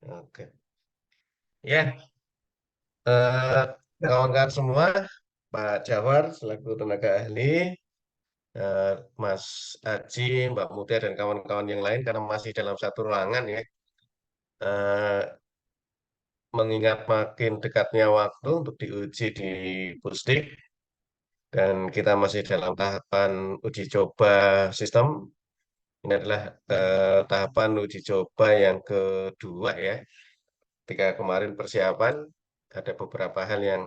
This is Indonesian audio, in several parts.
Oke. Ya, eh, Ya, kawan-kawan semua, Pak Jawar selaku tenaga ahli, Mas Aji, Mbak Mutia, dan kawan-kawan yang lain karena masih dalam satu ruangan ya. Eh, Mengingat makin dekatnya waktu untuk diuji di Pusdik, dan kita masih dalam tahapan uji coba sistem. Ini adalah tahapan uji coba yang kedua ya. Ketika kemarin persiapan, ada beberapa hal yang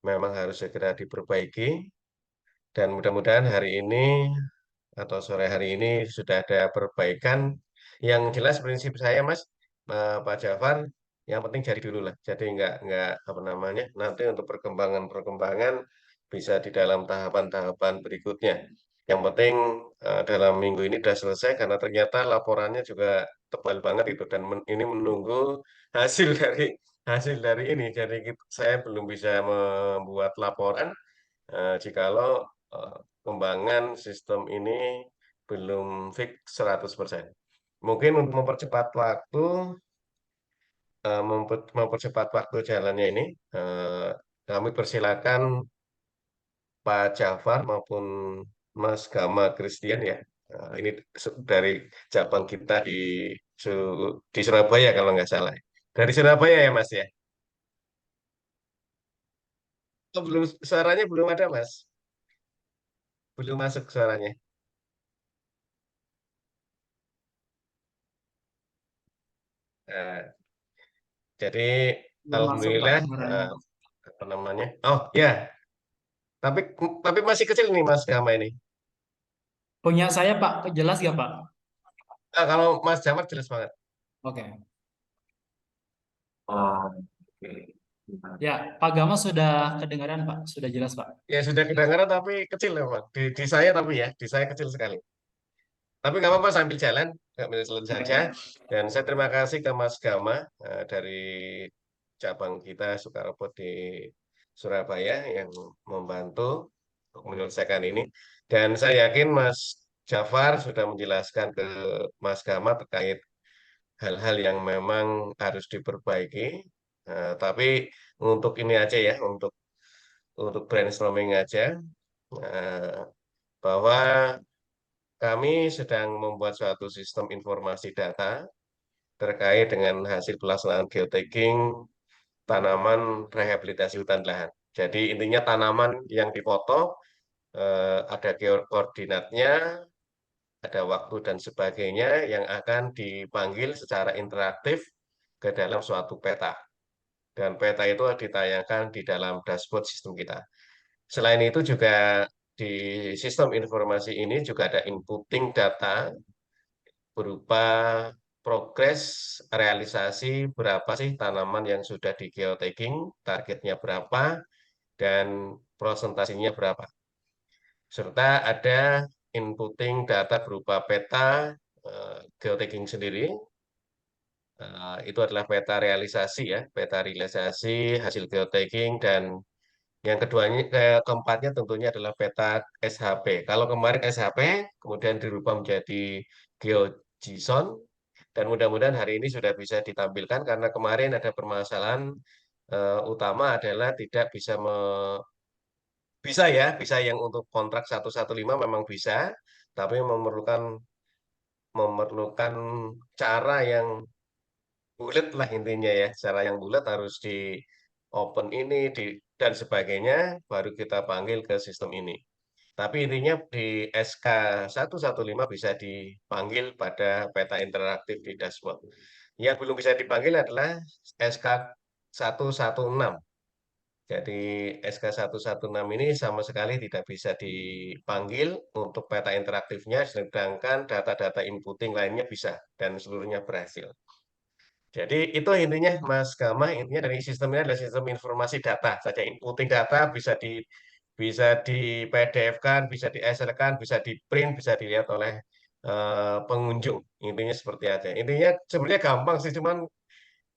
memang harus segera diperbaiki. Dan mudah-mudahan hari ini atau sore hari ini sudah ada perbaikan. Yang jelas prinsip saya, Mas, Pak Jafar, yang penting jadi dulu lah. Jadi nggak apa namanya, nanti untuk perkembangan-perkembangan bisa di dalam tahapan-tahapan berikutnya. Yang penting dalam minggu ini sudah selesai karena ternyata laporannya juga tebal banget itu dan ini menunggu hasil dari ini. Jadi saya belum bisa membuat laporan jikalau kembangan sistem ini belum fix 100%. Mungkin untuk mempercepat waktu, mempercepat waktu jalannya ini, eh, kami persilakan Pak Jafar maupun Mas Gama Christian ya. Ini dari cabang kita di Surabaya kalau nggak salah. Dari Surabaya ya Mas ya. Oh, belum suaranya belum ada Mas. Belum masuk suaranya. Nah, jadi belum masuk Pak alhamdulillah suaranya. apa namanya? Oh ya, tapi masih kecil nih Mas Gama ini. Punya saya Pak, jelas ya Pak? Kalau Mas Jamar jelas banget. Oke. Oh, oke. Ya, Pak Gama sudah kedengaran Pak, sudah jelas Pak. Ya sudah kedengaran tapi kecil ya Pak. Di saya tapi ya, di saya kecil sekali. Tapi nggak apa-apa sambil jalan, sambil jalan saja. Oke. Dan saya terima kasih ke Mas Gama dari cabang kita Sukarepot di Surabaya yang membantu untuk menyelesaikan ini. Dan saya yakin Mas Jafar sudah menjelaskan ke Mas Gama terkait hal-hal yang memang harus diperbaiki. Tapi untuk ini aja ya, untuk brainstorming aja, eh, bahwa kami sedang membuat suatu sistem informasi data terkait dengan hasil pelaksanaan geotagging tanaman rehabilitasi hutan lahan. Jadi intinya tanaman yang dipoto ada koordinatnya, ada waktu dan sebagainya yang akan dipanggil secara interaktif ke dalam suatu peta. Dan peta itu ditayangkan di dalam dashboard sistem kita. Selain itu juga di sistem informasi ini juga ada inputting data berupa progres realisasi berapa sih tanaman yang sudah di geotagging, targetnya berapa, dan prosentasinya berapa. Serta ada inputting data berupa peta geotagging sendiri. Itu adalah peta realisasi ya, peta realisasi hasil geotagging dan yang keduanya, keempatnya tentunya adalah peta SHP. Kalau kemarin SHP, kemudian dirubah menjadi GeoJSON, dan mudah-mudahan hari ini sudah bisa ditampilkan karena kemarin ada permasalahan utama adalah tidak bisa bisa ya, bisa yang untuk kontrak 115 memang bisa, tapi memerlukan memerlukan cara yang bulat lah intinya ya, cara yang bulat harus di open ini dan sebagainya, baru kita panggil ke sistem ini. Tapi intinya di SK 115 bisa dipanggil pada peta interaktif di dashboard. Yang belum bisa dipanggil adalah SK 116. Jadi SK 116 ini sama sekali tidak bisa dipanggil untuk peta interaktifnya, sedangkan data-data inputting lainnya bisa dan seluruhnya berhasil. Jadi itu intinya Mas Gama, intinya dari sistem ini adalah sistem informasi data saja. Inputting data bisa di PDF-kan, bisa di Excel-kan, bisa di print, bisa dilihat oleh pengunjung. Intinya seperti aja. Intinya sebenarnya gampang sih, cuman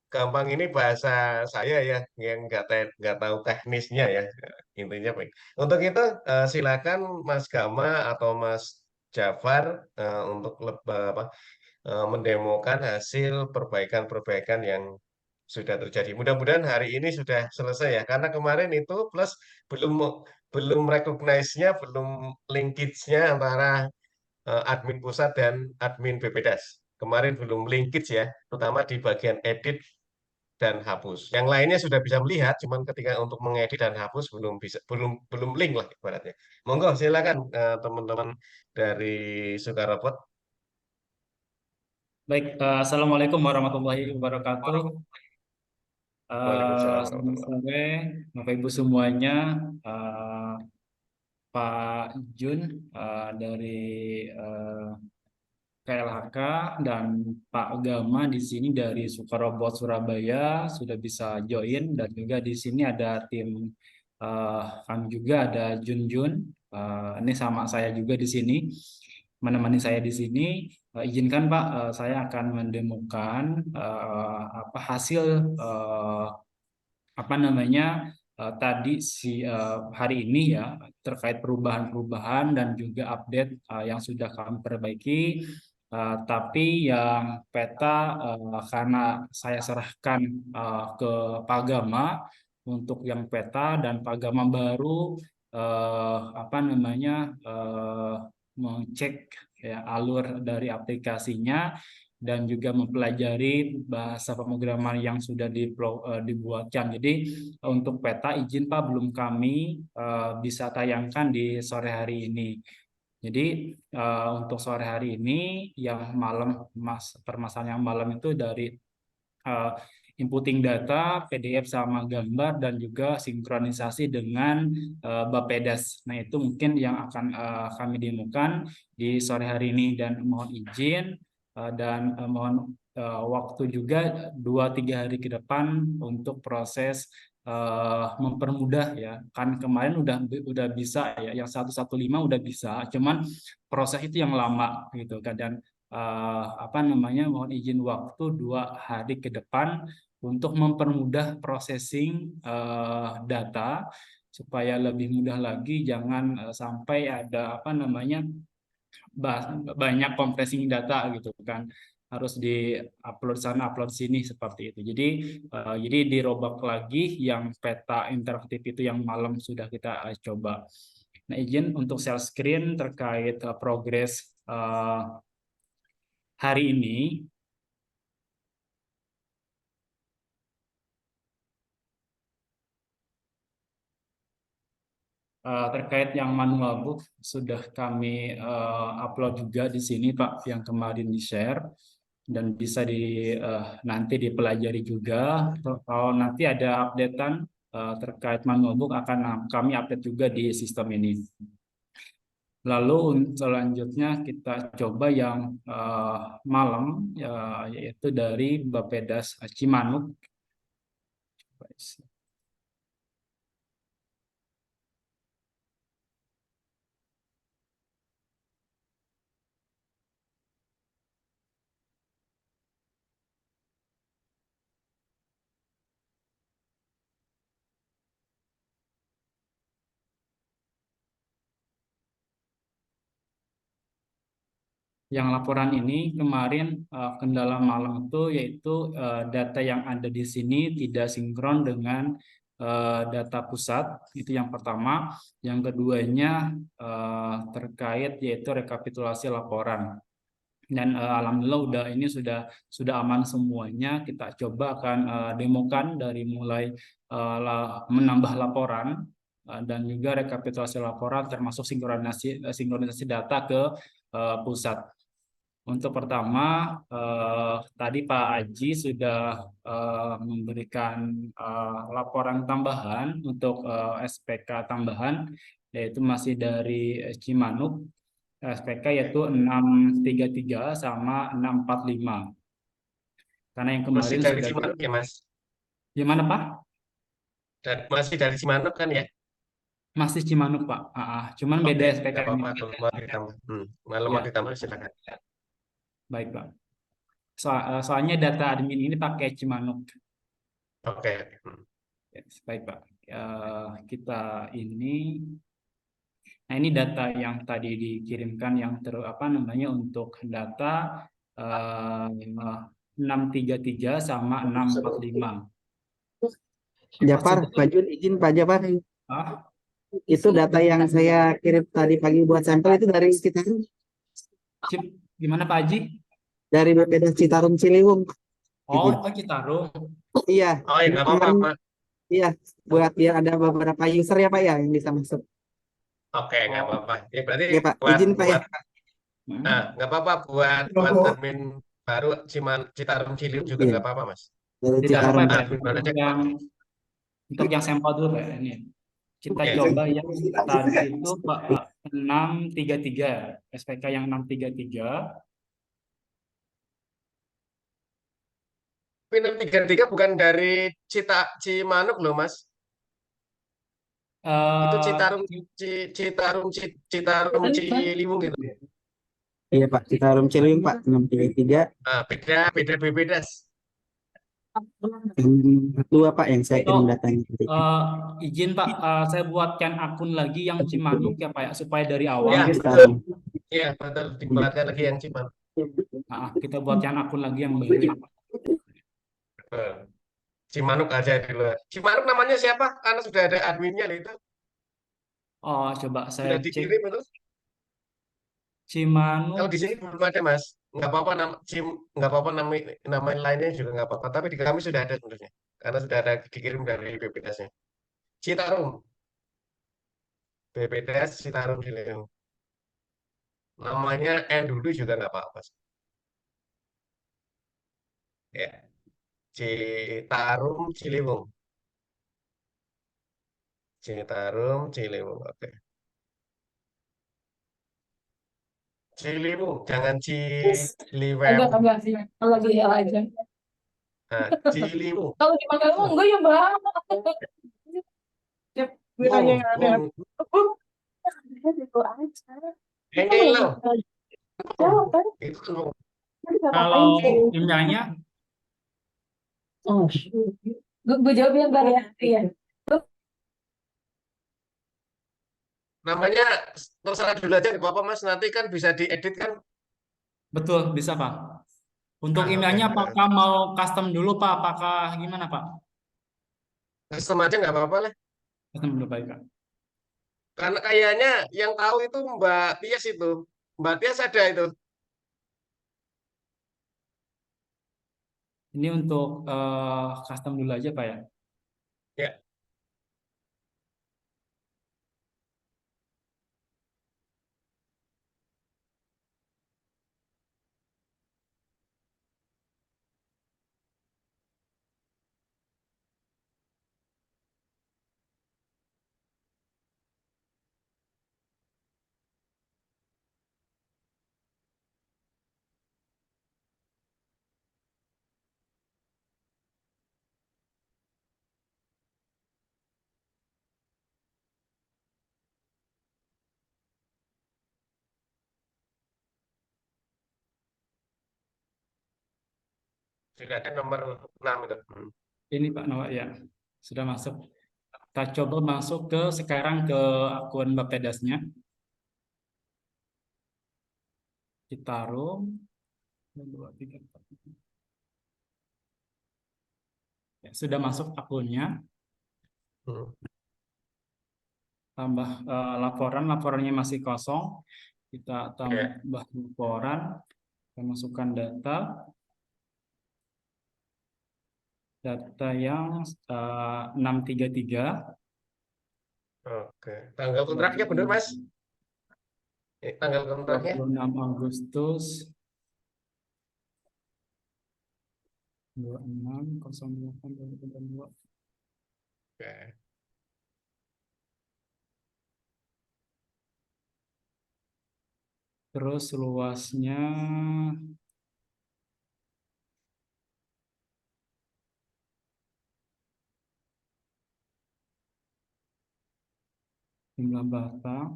gampang ini bahasa saya ya yang nggak tahu teknisnya ya. Intinya baik. Untuk itu silakan Mas Gama atau Mas Jafar untuk apa, mendemokan hasil perbaikan-perbaikan yang sudah terjadi. Mudah-mudahan hari ini sudah selesai ya, karena kemarin itu plus belum belum recognize-nya, belum linkage-nya antara admin pusat dan admin BPDAS. Kemarin belum linkage ya, terutama di bagian edit dan hapus. Yang lainnya sudah bisa melihat, cuman ketika untuk mengedit dan hapus belum bisa, belum link lah ibaratnya. Monggo silakan teman-teman dari Sukarepot. Baik, Assalamualaikum warahmatullahi wabarakatuh. Waalaikumsalam Selamat warahmatullahi wabarakatuh. sore, Bapak Ibu semuanya. Eh, Pak Jun dari eh, KLHK dan Pak Gama di sini dari Sukarobot Surabaya sudah bisa join, dan juga di sini ada tim kami juga ada Jun Jun. Ini sama saya juga di sini, menemani saya di sini. Izinkan Pak, saya akan mendemokan apa hasil eh, apa namanya tadi hari ini ya, terkait perubahan-perubahan dan juga update yang sudah kami perbaiki. Tapi yang peta, karena saya serahkan ke Pak Gama untuk yang peta, dan Pak Gama baru apa namanya mengecek ya alur dari aplikasinya dan juga mempelajari bahasa pemrograman yang sudah dibuatkan. Jadi untuk peta izin Pak, belum kami bisa tayangkan di sore hari ini. Jadi untuk sore hari ini yang malam, permasalahan yang malam itu dari uh, inputting data, PDF sama gambar, dan juga sinkronisasi dengan Bapedas. Nah, itu mungkin yang akan kami demokan di sore hari ini, dan mohon izin dan mohon waktu juga 2-3 hari ke depan untuk proses mempermudah ya. Kan kemarin udah bisa ya, yang 115 udah bisa, cuman proses itu yang lama gitu kan. Dan apa namanya mohon izin waktu 2 hari ke depan untuk mempermudah processing data supaya lebih mudah lagi, jangan sampai ada apa namanya banyak compressing data gitu kan, harus di upload sana upload sini seperti itu. Jadi dirobak lagi yang peta interaktif itu yang malam sudah kita coba. Nah, izin untuk share screen terkait progres hari ini. Terkait yang manual book sudah kami upload juga di sini Pak, yang kemarin di-share, dan bisa nanti dipelajari juga. Kalau nanti ada updatean terkait manual book, akan kami update juga di sistem ini. Lalu selanjutnya kita coba yang malam, yaitu dari Bapedas Cimanuk. Yang laporan ini kemarin kendala malam itu yaitu data yang ada di sini tidak sinkron dengan data pusat, itu yang pertama. Yang keduanya terkait yaitu rekapitulasi laporan. Dan alhamdulillah ini sudah aman semuanya. Kita coba akan demokan dari mulai menambah laporan dan juga rekapitulasi laporan, termasuk sinkronisasi data ke pusat. Untuk pertama, tadi Pak Aji sudah memberikan laporan tambahan untuk SPK tambahan, yaitu masih dari Cimanuk. SPK yaitu 633 sama 645. Karena yang Masih kemarin dari sudah Cimanuk ya, Mas? gimana Pak? Masih dari Cimanuk kan ya? Masih Cimanuk Pak. Cuman beda Oke, nggak SPK-nya. apa-apa kalau mau ditambah. Kalau mau Ya, ditambah silakan. baik Pak. Soalnya data admin ini pakai Cimanuk. Oke. Ya, baik Pak. Kita ini, nah ini data yang tadi dikirimkan, yang apa namanya untuk data eh, 633 sama 645. Japar, Pak Jun, izin Pak Japar. Ah, Itu data yang saya kirim tadi pagi buat sampel itu dari Citarum, Cip, gimana Pak Haji? dari BPD Citarum Ciliwung. Oh, Izin. oh Citarum. Iya, Oh ya ini nggak apa-apa, kemarin Mas. iya buat biar ada beberapa user ya Pak ya yang bisa masuk. Oke, nggak Oh, apa-apa. Ya berarti Oke Pak, buat izin Pak ya. buat hmm. nggak apa-apa buat admin baru Citarum Ciliwung juga Iya, nggak apa-apa, Mas. dari Tidak apa-apa Citarum. ya Pak ya. Admin baru aja nggak apa-apa. Untuk yang sampel dulu Pak ya. Ini kita Oke. coba yang tadi itu Pak 633 ya. SPK yang 633. Tapi 633 bukan dari Cimanuk loh, Mas. Itu Eh, Citarum Ciliwung itu. Iya Pak, Citarum Ciliwung Pak 633. Ah, beda beda BPDAS. Yang kedua Pak yang saya oh, kirim datanya tadi. izin Pak, saya buatkan akun lagi yang Cimanuk ya Pak ya, supaya dari awal Ya, kita betul. Citarum. Iya, betul. Dibuatkan lagi yang Cimanuk. kita buatkan akun lagi yang baru ya Pak. Betul. Cimanuk aja dulu. Cimanuk namanya siapa? Karena sudah ada adminnya loh itu. Oh, coba saya Sudah cek dikirim itu. Kalau Cimanuk. di sini belum ada, Mas. Nggak apa-apa nggak apa-apa nama lainnya juga nggak apa-apa. Tapi di kami sudah ada sebenarnya. Karena sudah ada dikirim dari BPDAS-nya. Citarum. BPDAS Citarum Ciliwung. Namanya dulu juga nggak apa-apa. Ya, Citarum Ciliwung. Citarum Ciliwung. Oke. Ciliwung, jangan Ciliwung. Agak sih, lagi ya aja. Nah, Ciliwung. Kalau di Makassar enggak ya bang. Cep, gue tanya yang aneh. Wung. Itu aja. Kita Ini mau loh. jawab kan? Itu loh. Kita Kalau ngapain sih? emailnya, Oh, gue jawab yang bang ya. Iya. Namanya terserah dulu aja nggak apa-apa Mas. Nanti kan bisa diedit kan. betul bisa Pak. Untuk Ah, oke. emailnya Nah, apakah mau custom dulu Pak? Apakah gimana Pak? custom aja nggak apa-apa lah. Custom dulu baik Pak. Karena kayaknya yang tahu itu Mbak Tias itu. Mbak Tias ada itu. Ini untuk custom dulu aja Pak ya. Ya, sudah ada nomor 6 itu. Ini Pak Nawa ya sudah masuk. Kita coba masuk ke sekarang ke akun Bapedasnya. Citarum. 2, 3, 4. Ya, sudah masuk akunnya. Hmm. Tambah laporan, laporannya masih kosong. Kita Ya, tambah laporan. Kita masukkan data. Data yang 633. oke. Tanggal kontraknya benar Mas? Tanggal kontraknya? 26 Agustus 26/08/2022. Oke. Terus luasnya 9 batang.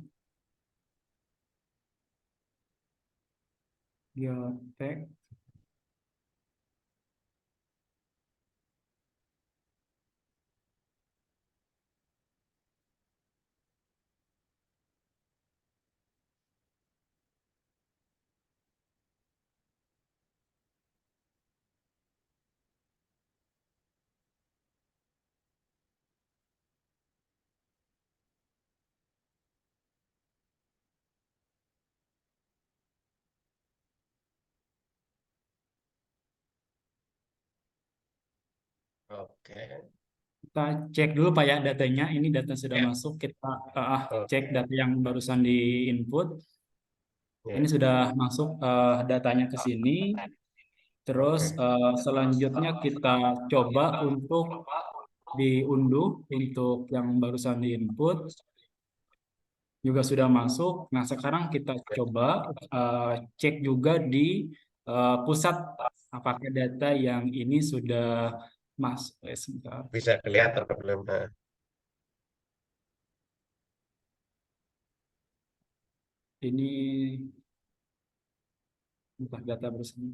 Geotek. Oke. Kita cek dulu Pak ya datanya. Ini data sudah Ya. masuk. Kita Oh, cek data yang barusan di input. Ini ya. sudah masuk datanya ke sini. Terus Oke. selanjutnya kita coba untuk diunduh untuk yang barusan di input juga sudah masuk. Nah, sekarang kita coba cek juga di pusat apakah data yang ini sudah masuk. Sebentar. Bisa kelihatan apa belum? Nah, Ini bukan data bersama.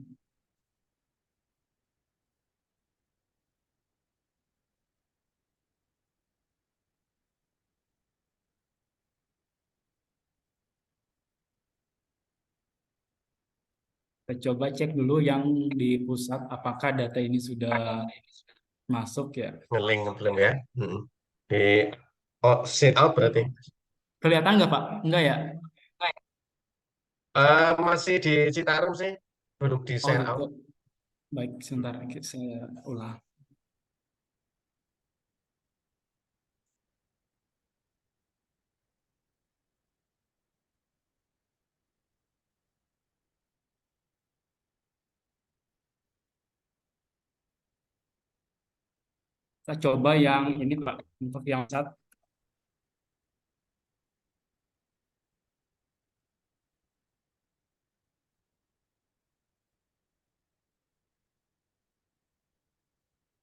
Kita coba cek dulu yang di pusat apakah data ini sudah masuk ya. ngeling belum ya? Hmm. Di oh, sit out berarti. Kelihatan nggak Pak? Enggak ya? Masih di Citarum sih, belum di Oh share gitu. out. Baik, sebentar saya ulang. Kita coba yang ini Pak, untuk yang chat.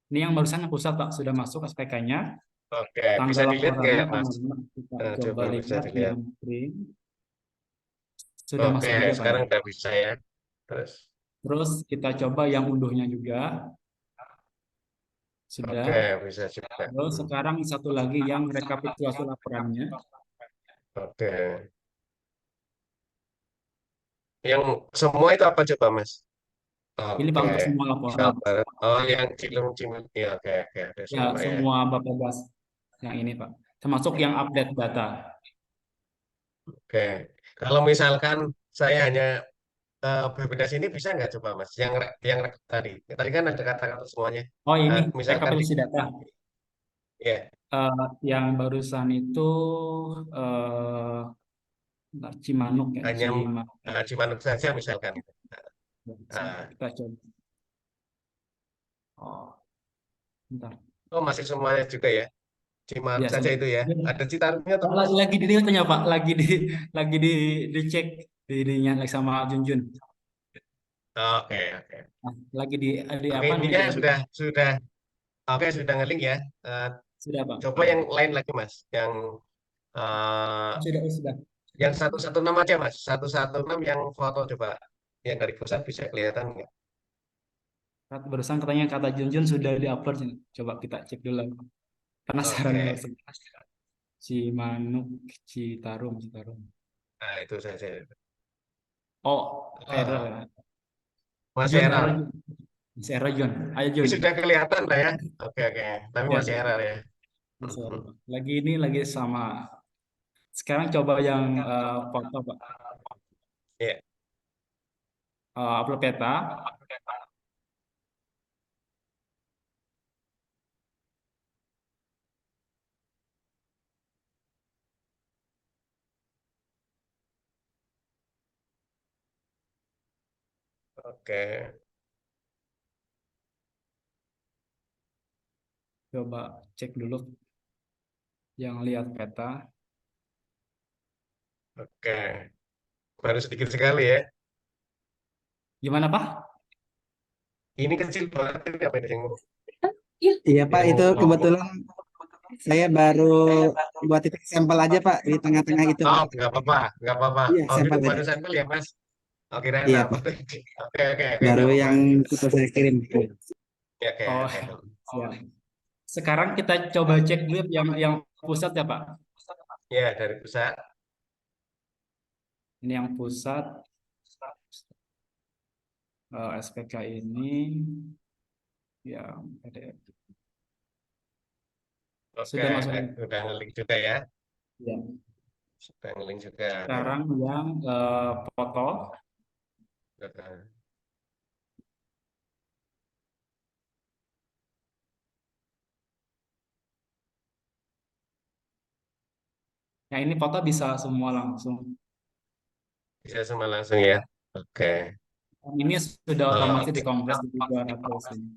Ini yang barusan yang pusat Pak, sudah masuk SPK-nya. Oke, bisa Tanggal dilihat nggak laporannya ya, Mas? tanggal 6. Kita coba Coba bisa lihat dilihat. yang print. Sudah Oke, masuk juga Pak ya. sekarang udah bisa ya. Terus, Terus kita coba yang unduhnya juga. oke, Sudah. bisa juga. Terus sekarang satu lagi yang rekapitulasi laporannya. Oke, yang semua itu apa coba, Mas? Ini Pak Oke, untuk semua laporan. Jawa Barat. Oh, yang Cilung Cimet. Ya, oke, oke, ada Ya, semua ya. semua Bapak Bas yang ini Pak. Termasuk yang update data. Oke, kalau misalkan saya hanya BPJS ini bisa nggak coba, Mas? Tadi, tadi kan ada kata-kata semuanya. Oh ini Misalkan di, rekapitulasi data. ya, Yang barusan itu eh bentar, Cimanuk ya, hanya Cimanuk. Cimanuk saja misalkan. Sebentar, Ah, kita coba. Oh, bentar. oh, masih semuanya juga ya. Ya, Cimanuk saja semua. itu ya. Ada Citarumnya tuh, Oh, Mas. lagi di tanya Pak, lagi dicek dirinya lagi sama Junjun. Oke, oke. Nah, lagi di Oke, apa namanya? intinya sudah, oke, sudah ngeling ya. Eh, Sudah Pak. Coba yang lain lagi, Mas. Eh, Sudah. yang 116 aja, Mas. 116 yang foto coba. Yang dari pusat bisa kelihatan nggak? Barusan katanya kata Junjun sudah diupload. Coba kita cek dulu. Penasaran Oke. barusan. Cimanuk, Citarum. Nah, itu saja. Oh, error Ah, ya. masih Jun, error error. Jun. Masih error Jun. Ayo Ini Jun. sudah kelihatan lah ya. Oke, oke. Tapi Ya, masih error ya. masih Mhm. error. Lagi ini lagi sama. Sekarang coba yang foto Pak. Iya. Upload peta. Oke. Coba cek dulu yang lihat peta. Oke. Baru sedikit sekali ya. Gimana Pak? Ini kecil banget ini apa ini Iya. Iya Pak, yang itu kebetulan saya baru buat itu sampel aja Pak di tengah-tengah itu oh, Pak. nggak apa-apa, nggak apa-apa. Iya, Oh, itu sampel aja. baru sampel ya, Mas? Oke, kirain Iya apa Pak, tuh? Oke, oke, oke, baru nggak apa-apa. yang kita saya kirim. Ya, oke, Oh, oke. siap. Sekarang kita coba cek dulu yang pusat ya Pak. Ya, dari pusat. Ini yang pusat SPK ini yang PDF. Oke, Sudah masuk. udah ngeling juga ya. Ya. Sudah ngeling juga. Oke. Sekarang yang foto. Oke. Yang ini foto bisa semua langsung. Bisa semua langsung ya. Oke. Ini sudah otomatis Oke. dikompres di 200 ini.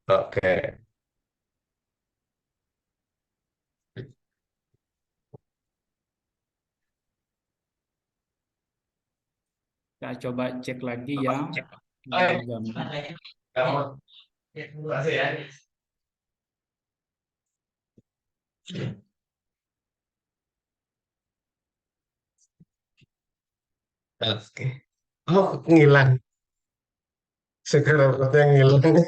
Oke. Kita coba cek lagi yang Hai. gambar. Kamu. Terima kasih ya. Oke. Oh, ngilang. Segera yang ngilang.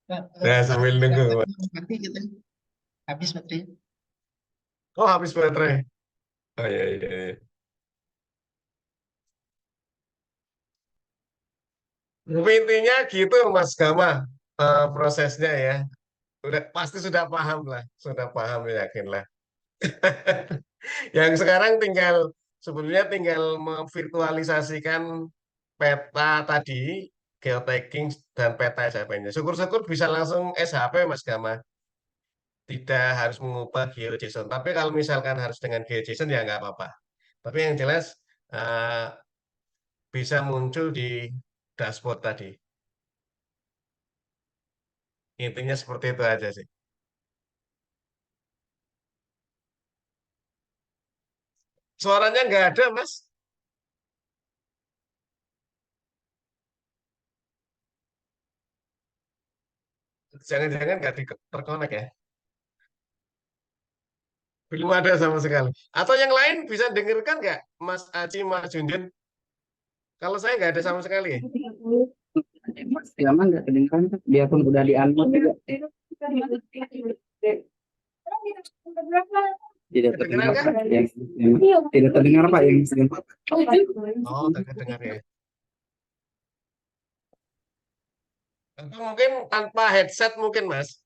Nah, sambil nunggu. Mati gitu. Habis baterai. Oh, habis baterai. Oh, iya, iya, iya. Tapi intinya gitu, Mas Gama, prosesnya ya. Udah pasti sudah paham lah, sudah paham yakin lah. Yang sekarang sebenarnya tinggal memvirtualisasikan peta tadi, geotagging dan peta SHP-nya. Syukur-syukur bisa langsung SHP, Mas Gama. Tidak harus mengubah GeoJSON. Tapi kalau misalkan harus dengan GeoJSON ya nggak apa-apa. Tapi yang jelas eh, bisa muncul di dashboard tadi. Intinya seperti itu aja sih. Suaranya nggak ada, Mas. Jangan-jangan nggak terkonek ya. Belum ada sama sekali. Atau yang lain bisa dengarkan nggak, Mas Aci, Mas Junjun? Kalau saya nggak ada sama sekali ya. Mas Yaman nggak kedengeran Pak. Biarpun udah di-unmute juga tidak Kedengeran terdengar nggak? Pak. Tidak terdengar Pak yang sedang Pak. Oh, nggak kedengar ya. Atau mungkin tanpa headset mungkin, Mas.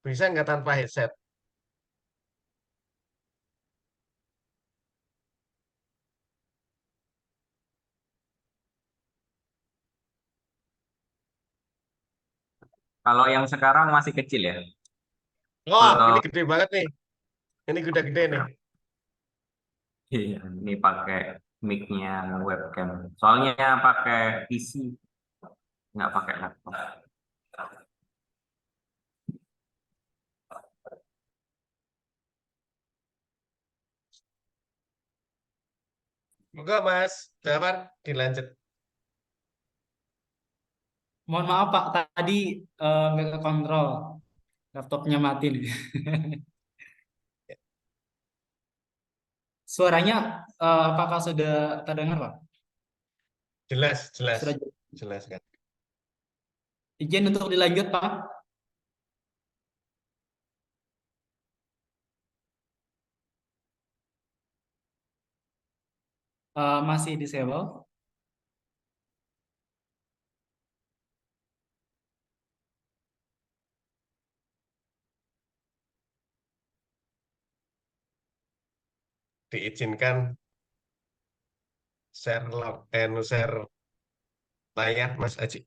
Bisa nggak tanpa headset? Kalau yang sekarang masih kecil ya. Oh, ini Kalau gede banget nih. Ini udah gede nih. iya, ini pakai mic-nya webcam. Soalnya pakai PC, nggak pakai laptop. Enggak, Mas. Dapat dilanjut. Mohon maaf Pak, tadi nggak ke kontrol. Laptopnya mati nih. Suaranya apakah sudah terdengar Pak? Jelas, jelas. Sudah Jelas kan. izin untuk dilanjut Pak? Masih disable? Diizinkan share layar, Mas Aji.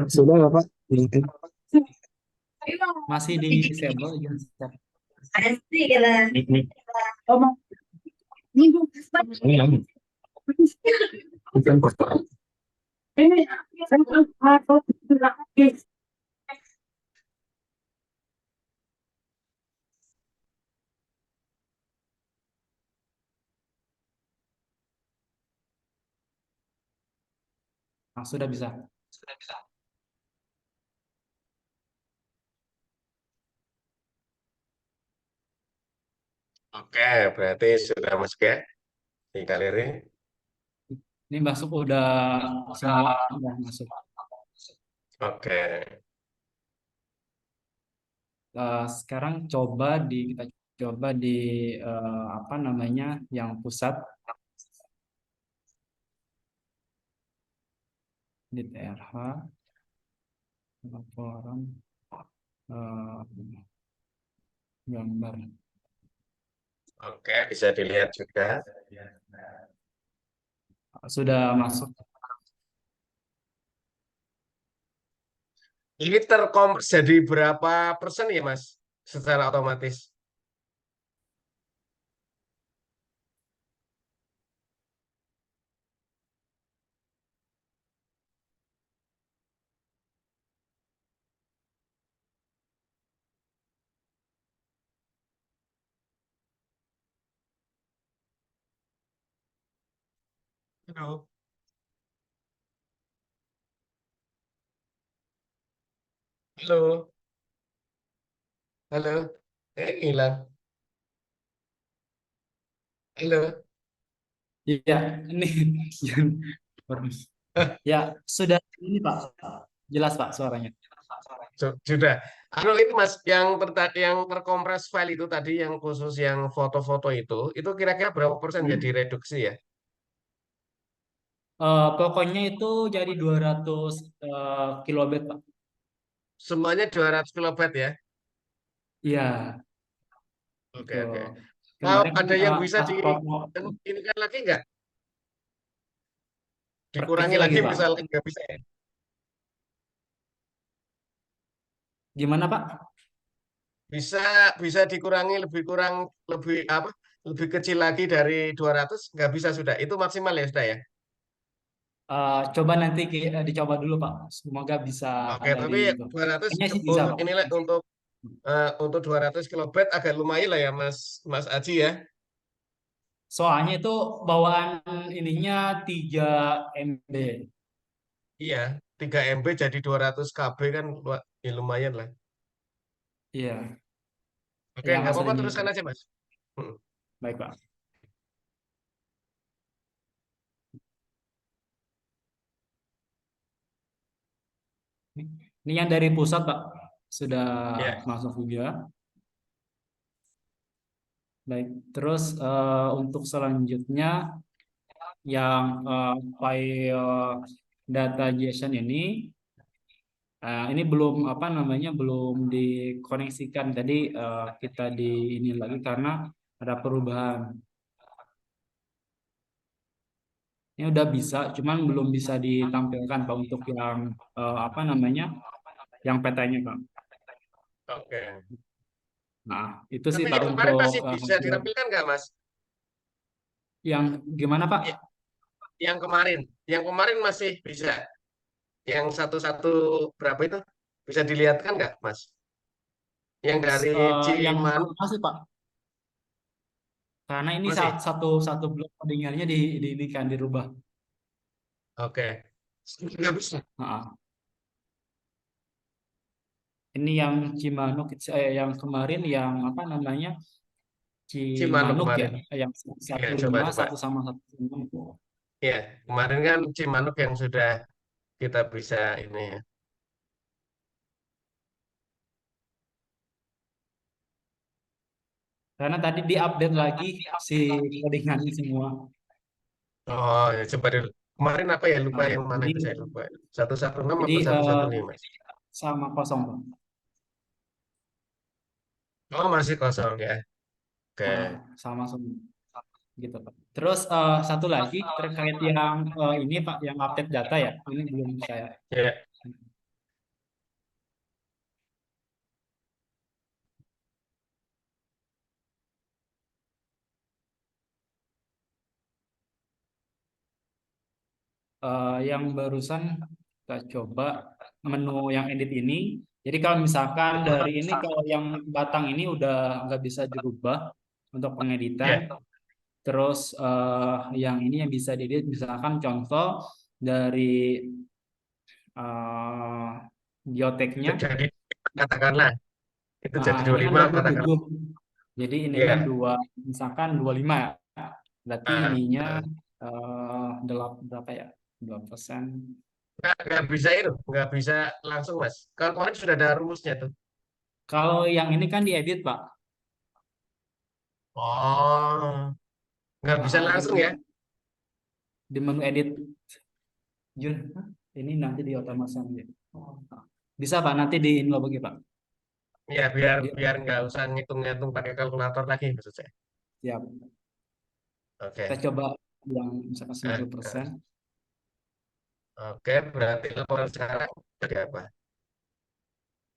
Sudah Bapak. Masih di disable? Izin share. Bukan Pak. Sudah bisa. Oke, berarti sudah masuk ya di galeri. Ini masuk udah semua udah masuk. Oke. Sekarang kita coba di apa namanya yang pusat di TRH laporan gambar. Oke, bisa dilihat juga. sudah masuk. Ini terkompres jadi berapa persen ya, Mas? Secara otomatis. Halo, halo, halo. Hilang. Halo. Iya, ini ya sudah ini Pak. Jelas Pak suaranya. Sudah. Ini Mas, yang terkompres file itu tadi, yang khusus yang foto-foto itu kira-kira berapa persen jadi reduksi ya? Pokoknya itu jadi 200 kilobit Pak. Semuanya 200 kilobyte ya? Iya, Oke, betul. oke. Kemarin kan Ada yang bisa pas foto ini kan lagi nggak? Dikurangi kecil lagi lagi Pak. misalnya nggak bisa ya? Gimana Pak? Bisa bisa dikurangi lebih apa? Lebih kecil lagi dari 200 nggak bisa sudah. Itu maksimal ya sudah ya. Coba nanti dicoba dulu Pak. Semoga bisa Oke, dari tapi itu. 200 Kayaknya sih bisa Pak. inilah untuk 200 kilobyte agak lumayan lah ya Mas Mas Aji ya. Soalnya itu bawaan ininya 3 MB. Iya, 3 MB jadi 200 KB kan ya lumayan lah. Iya, Oke, yang nggak apa-apa aslinya itu. teruskan aja Mas. Hmm. Baik Pak. Ini yang dari pusat Pak. Sudah Ya, masuk juga. Baik, terus untuk selanjutnya yang file data JSON ini belum apa namanya belum dikoneksikan tadi kita di ini lagi karena ada perubahan. Ini udah bisa, cuman belum bisa ditampilkan Pak untuk yang apa namanya yang petanya Pak. oke. Nah, itu sih Tapi Pak yang kemarin untuk masih bisa ditampilkan nggak Mas? yang gimana Pak? Ya, yang kemarin masih bisa. Yang satu-satu berapa itu bisa dilihatkan nggak Mas? Yang dari Yang Ciman masih Pak, karena ini masih. satu satu blok codingannya ini kan dirubah. Oke. Nggak bisa. Nah, ini yang Cimanuk, yang kemarin yang apa namanya Cimanuk Cimanuk ya, kemarin. yang Ya, 15 coba-coba. satu sama 16 itu. Ya, kemarin kan Cimanuk yang sudah kita bisa ini ya. Karena tadi diupdate lagi si codingannya semua. Oh, ya coba dulu. Kemarin apa ya lupa Nah, yang mana jadi itu saya lupa. 116 jadi atau 115? sama kosong Pak. Oh, masih kosong ya. Oke. Sama semua gitu Pak. Terus satu lagi terkait yang ini Pak, yang update data ya, ini belum saya. Ya. Yang barusan kita coba menu yang edit ini. Jadi kalau misalkan dari ini, kalau yang batang ini udah nggak bisa dirubah untuk pengeditan. Ya. Terus yang ini yang bisa diedit, misalkan contoh dari Itu geoteknya. jadi katakanlah itu jadi Ini kan 25 katakan. 27. Jadi ininya Ya. misalkan 25 ya. Berarti Ah, ininya ah. berapa ya? 2%. Nggak bisa itu, nggak bisa langsung Mas. Kalau kemarin sudah ada rumusnya tuh. Kalau yang ini kan diedit Pak. Oh, nggak bisa Di langsung menu ya? edit Jun. Ini nanti di otomasi aja. Bisa Pak, nanti di ini lagi Pak. Ya biar Di, biar nggak usah ngitung-ngitung pakai kalkulator lagi maksud saya. siap. Kita Oke. coba yang misalkan Eh, 90%. Oke, berarti laporan sekarang jadi apa?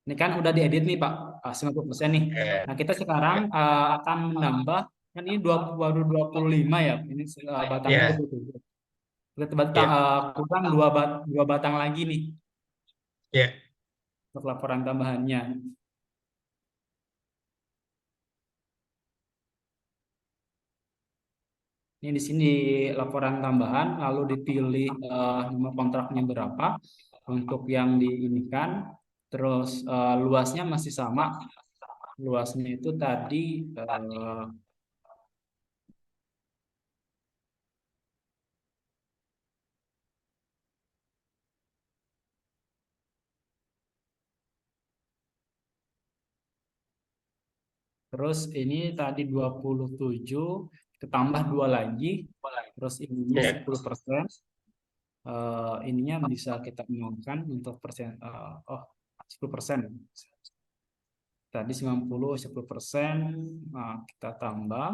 Ini kan udah diedit nih Pak, 90% nih. Eh, Nah, kita sekarang akan menambah, kan ini baru 25 ya, ini batangnya ya, 27. Kita ya, kurang dua batang lagi nih ya. untuk laporan tambahannya. Ini di sini laporan tambahan, lalu dipilih nomor kontraknya berapa untuk yang diinikan, terus luasnya masih sama. Luasnya itu tadi terus ini tadi 27, ketambah 2 lagi, terus ininya Ya. 10%. Ininya bisa kita nolkan untuk persen, 10%. Tadi 90, 10%. Nah, kita tambah.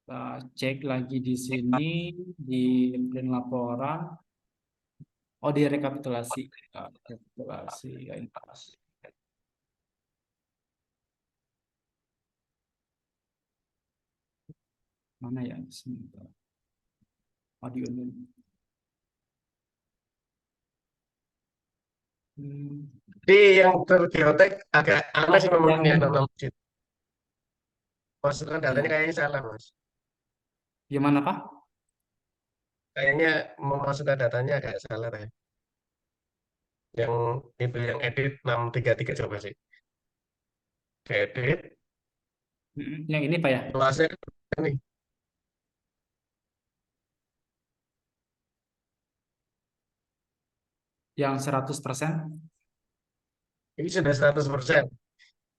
Kita cek lagi di sini, di print laporan. Oh, di rekapitulasi. Rekapitulasi. Mana ya? Sebentar. Audio ini. Di yang tergeotek agak aneh sih memang Yang ini 66 digit. Masukkan datanya ya. kayaknya salah, Mas. Gimana Pak? Kayaknya memasukkan datanya agak salah deh. Yang itu yang edit 633 coba sih. Edit, Yang ini Pak ya? luasnya kan ini. Yang 100%? Ini sudah 100%.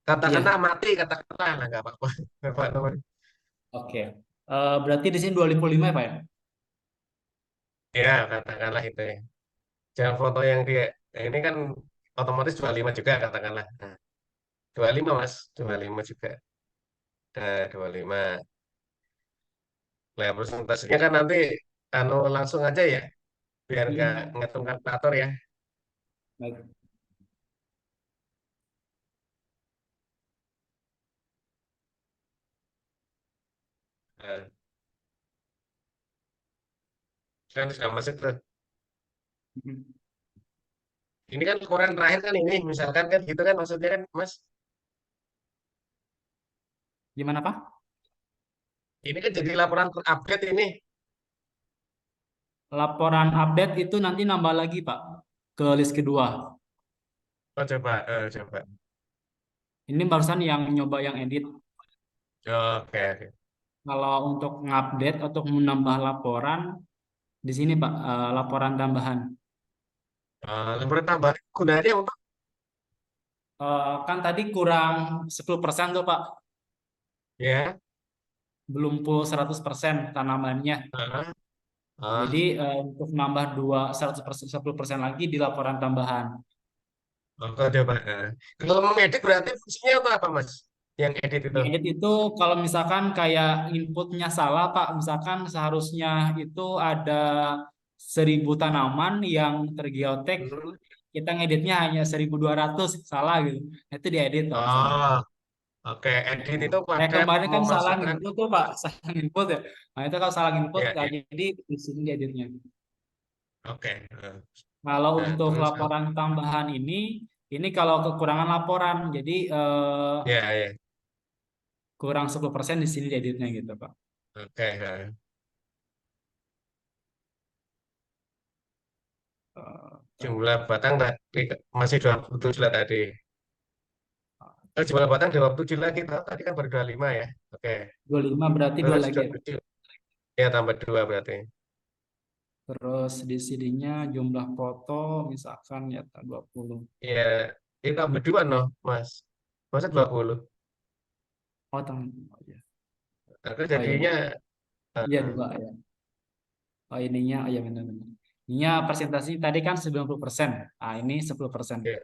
Katakanlah Iya. mati, katakanlah lah, nggak apa-apa. Nggak apa-apa. Oke. Berarti di sini 255 ya Pak ya? Ya, katakanlah itu ya. Jangan foto yang dia, ini kan otomatis 25 juga katakanlah. Nah, 25 Mas, 25 juga. Nah, 25. Nah, persentasenya kan nanti anu langsung aja ya, biar nggak ngitung kalkulator ya. Baik. Nah, kan sudah masuk tuh. Ini kan ukuran terakhir kan ini, misalkan kan gitu kan maksudnya kan Mas. Gimana Pak? Ini kan jadi laporan terupdate ini. Laporan update itu nanti nambah lagi Pak ke list kedua. Oh, coba, coba. Ini barusan yang nyoba yang edit. Oke, oke. Kalau untuk ngupdate atau menambah laporan di sini Pak, laporan tambahan. Laporan tambahan gunanya untuk Kan tadi kurang 10% tuh Pak, ya. belum full 100% tanamannya. Ah, ah, Jadi untuk nambah 100%, 10% lagi di laporan tambahan. oke, coba. Kalau mengedit berarti fungsinya untuk apa Mas? Yang edit itu. Ngedit itu kalau misalkan kayak inputnya salah Pak, misalkan seharusnya itu ada 1.000 tanaman yang tergeotek, Hmm. kita ngeditnya hanya 1.200, salah gitu. Nah, itu diedit Pak misalnya. Oh, oke. Edit itu Kayak pada kemarin kan salah memasukkan. input tuh Pak, salah input ya. Nah itu kalau salah input, Ya, nah, ya. jadi di sini dieditnya. Oke. Kalau Nah, untuk terus laporan tambahan ini kalau kekurangan laporan, jadi ya, ya. kurang 10% di sini dieditnya gitu Pak. Oke. Jumlah batang tadi masih 27 lah tadi. Jumlah batang 27 lagi. Tadi kan baru 25 ya. Oke. 25 berarti dua Terus lagi ya Pak. 27. Ya, tambah 2 berarti. Terus di sininya jumlah foto misalkan ya 20. Ya, ini tambah 2 noh, Mas. Masa 20? Oh, oh ya. Aku Oh ya. jadinya Iya eh, 2 ya. Oh ininya, oh ya benar-benar. Ininya presentasi tadi kan 90%. Ah ini 10%. ya.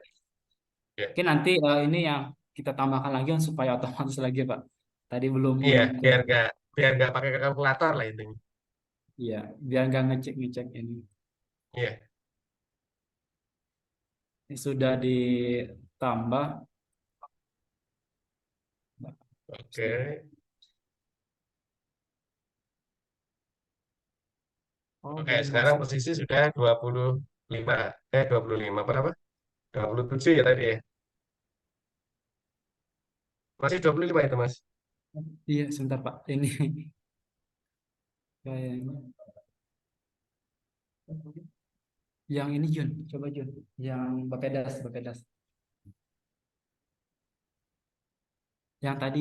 Ya. Oke, nanti ini yang kita tambahkan lagi supaya otomatis lagi, Pak. Tadi belum Iya, belum ke, biar nggak pakai kalkulator lah intinya. iya, biar nggak ngecek-ngecek ini. Iya, Ini sudah ditambah. oke. Oh, Oke, belum sekarang masuk. posisi sudah 25. 25 berapa? 27 ya tadi ya. Masih 25 itu, Mas. Iya, sebentar, Pak. Ini kayaknya yang ini Jun, coba Jun. Yang Bapedas, Bapedas. Yang tadi.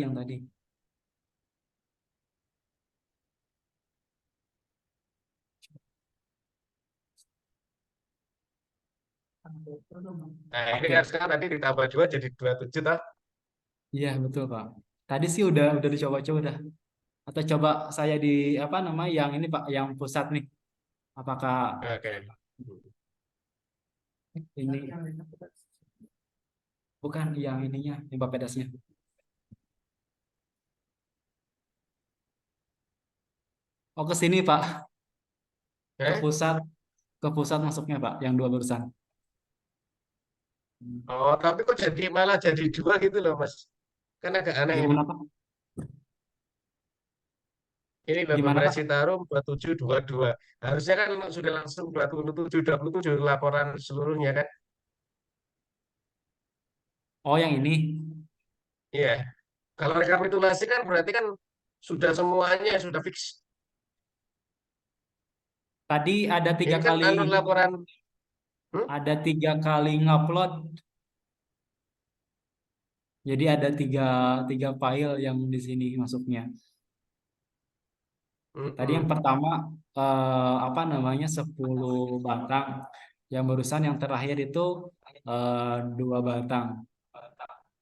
Nah, ini Oke. kan sekarang tadi ditambah 2 jadi 27 toh. Iya, betul, Pak. Tadi sih udah dicoba-coba dah. Atau coba saya di apa nama yang ini Pak, yang pusat nih. Apakah Oke. ini bukan yang ininya, yang Bapedasnya? Oh, ke sini, Pak. Ke Eh? pusat, ke pusat masuknya, Pak, yang dua barusan. Oh, tapi kok malah jadi 2 gitu loh, Mas. Kan agak aneh ini. Gimana, Pak? Ini loh, Gimana, Bumrah Pak? Citarum 2722. Harusnya kan sudah langsung 27 laporan seluruhnya kan. Oh, yang ini. Iya. Kalau rekapitulasi kan berarti kan sudah semuanya sudah fix. Tadi ada tiga Ini kan kali, laporan. ada 3 kali ngupload. Jadi ada tiga file yang di sini masuknya. Tadi yang pertama apa namanya 10 batang. Yang barusan yang terakhir itu 2 batang.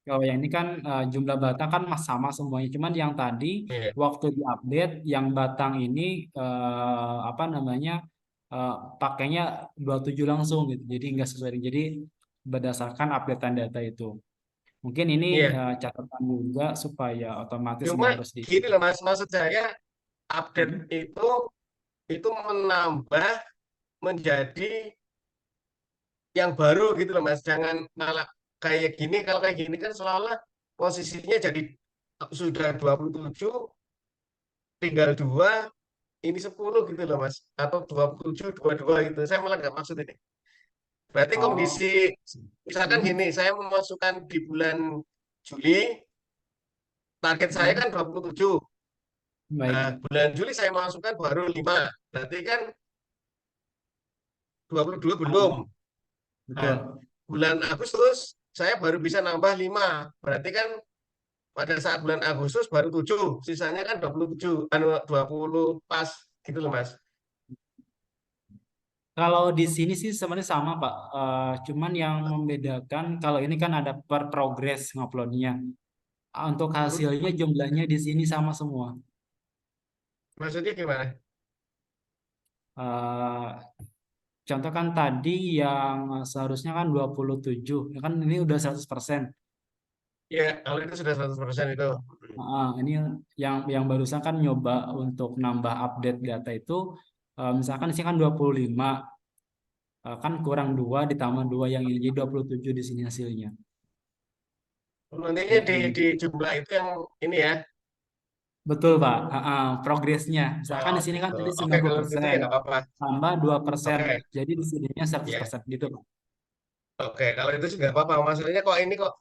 Kalau yang ini kan jumlah batang kan sama semuanya. Cuman yang tadi Iya. waktu diupdate yang batang ini apa namanya eh, pakainya 27 langsung gitu. Jadi nggak sesuai. Jadi berdasarkan updatean data itu. Mungkin ini Iya. catatan juga supaya otomatis Cuma nggak harus di. gini loh Mas, maksud saya update Hmm? itu menambah menjadi yang baru gitu loh Mas. Jangan malah kayak gini, kalau kayak gini kan seolah-olah posisinya jadi sudah 27 tinggal 2 ini 10 gitu loh Mas. Atau 27 22 gitu. Saya malah nggak maksud ini. Berarti Oh, kondisi misalkan hmm, gini, saya memasukkan di bulan Juli, target saya kan hmm, 27. Nah, baik, bulan Juli saya masukkan baru 5. Berarti kan 22 belum. Nah, betul. bulan Agustus saya baru bisa nambah 5. Berarti kan pada saat bulan Agustus baru 7. Sisanya kan 27, 20 pas gitu loh Mas. Kalau di sini sih sebenarnya sama Pak. Cuman yang membedakan kalau ini kan ada per progress nguploadnya. Untuk Hmm? hasilnya jumlahnya di sini sama semua. Maksudnya gimana? Eh, Contoh kan tadi yang seharusnya kan 27, ya kan ini udah 100%. Ya, kalau itu sudah 100% itu. Ini yang barusan kan nyoba untuk nambah update data itu, misalkan di sini kan 25, kan kurang 2 ditambah 2 yang ini jadi 27 di sini hasilnya. Nantinya Kayak di gitu. jumlah itu yang ini ya. Betul Pak. Progresnya. Misalkan Oh, di sini kan gitu. tadi Oke, kalau gitu ya 90%, nggak apa-apa. tambah 2%. Oke, Jadi di sininya ya. 100% gitu Pak. Oke, kalau itu sih nggak apa-apa. Maksudnya kok ini kok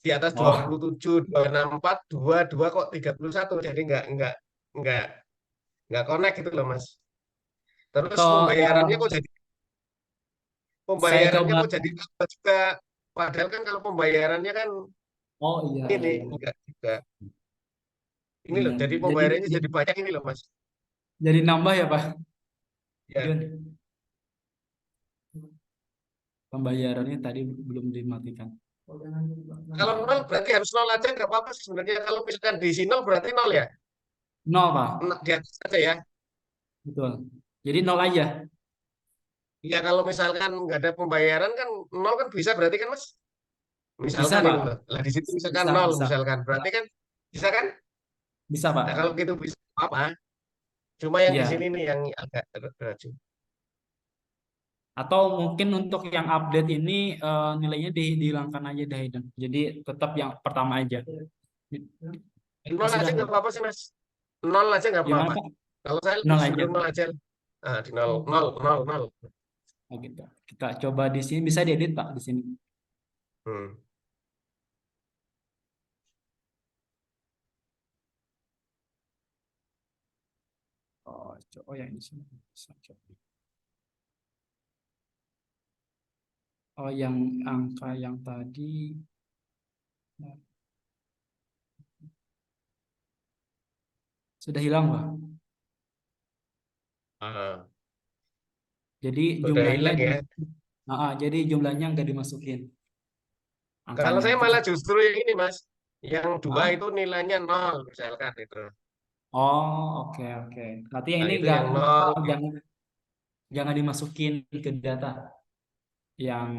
di atas Oh, 27, 264, 22 kok 31. Jadi nggak nggak connect gitu loh, Mas. Terus atau saya pembayarannya coba. kok jadi tambah juga. Padahal kan kalau pembayarannya kan Oh iya, ini iya. enggak juga. Ini loh, Benar. jadi Jadi, pembayarannya jadi jadi banyak ini loh, Mas. jadi nambah ya Pak Ya. Jun. Pembayarannya tadi belum dimatikan. Kalau nol berarti harus nol aja nggak apa-apa sih sebenarnya. Kalau misalkan diisi nol berarti nol ya. Nol Pak. Di atas aja ya. Betul. Jadi nol aja. Ya kalau misalkan nggak ada pembayaran kan nol kan bisa berarti kan Mas? Misalkan Pak. itu loh. Lah di situ misalkan Bisa, nol bisa. misalkan. Berarti kan bisa kan? Bisa, Pak. Nah, kalau gitu bisa apa? Cuma yang di Ya. sini nih yang agak raju. Atau mungkin untuk yang update ini nilainya dihilangkan aja dah Hayden. Jadi tetap yang pertama aja. Nol aja Sudah, nggak apa-apa sih Mas. Nol aja nggak gimana apa-apa. Pak? Kalau saya lebih Nol aja. suruh nol aja. Ah, di nol, nol, nol, nol. Oh, gitu. Kita coba di sini bisa diedit Pak di sini. Hmm. Oh yang di sini. Bisa coba. Oh yang angka yang tadi. Sudah hilang Pak. Ah, Jadi udah jumlahnya hilang ya. jadi jumlahnya nggak dimasukin Kalau angkanya. saya malah justru yang ini Mas, yang dua Ah? itu nilainya nol misalkan itu. Oh, oke oke. Berarti yang Nah ini itu nggak yang nol. jangan dimasukin ke data. Yang